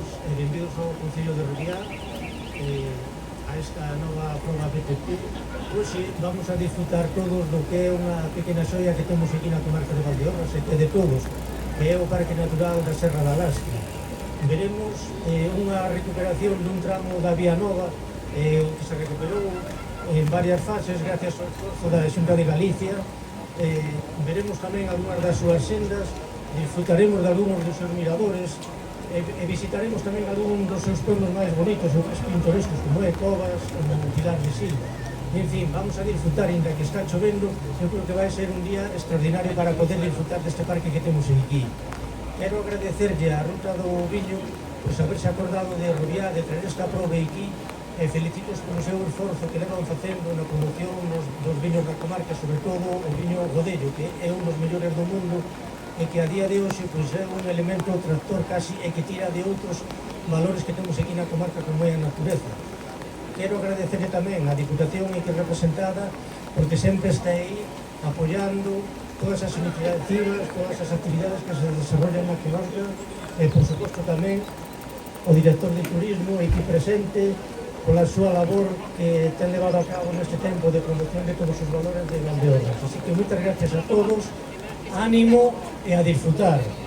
e benvidos ao Concello de Rubiá, a esta nova proba PPP. Hoxe vamos a disfrutar todos do que é unha pequena xoia que temos aquí na comarca de Valdeorras e de todos, que é o Parque Natural da Serra da Lastra. Veremos unha recuperación dun tramo da Vía Nova que se recuperou en varias fases gracias ao esforzo da Xunta de Galicia. Veremos tamén algunhas das súas sendas, disfrutaremos de algúns dos seus miradores e visitaremos tamén algún dos seus pueblos máis bonitos e máis pintorescos, como é Covas, como Pilar de Silva. En fin, vamos a disfrutar, ainda que está chovendo, eu creo que vai ser un día extraordinario para poder disfrutar deste parque que temos aquí. Quero agradecerlle a Ruta do Viño pois haberse acordado de Rubiá, de traer esta proba aquí, e felicitos polo seu esforzo que levan facendo na promoción dos viños da comarca, sobre todo o viño Godello, que é un dos mellores do mundo e que a día de hoxe pois, é un elemento tractor casi e que tira de outros valores que temos aquí na comarca como é a natureza. Quero agradecerle tamén a Diputación aquí representada porque sempre está aí apoiando todas as iniciativas, todas as actividades que se desarrollan na comarca e por suposto tamén o director de turismo aquí presente pola súa labor que ten levado a cabo neste tempo de promoción de todos os valores de Valdeorras. Así que moitas gracias a todos, ánimo e a disfrutar.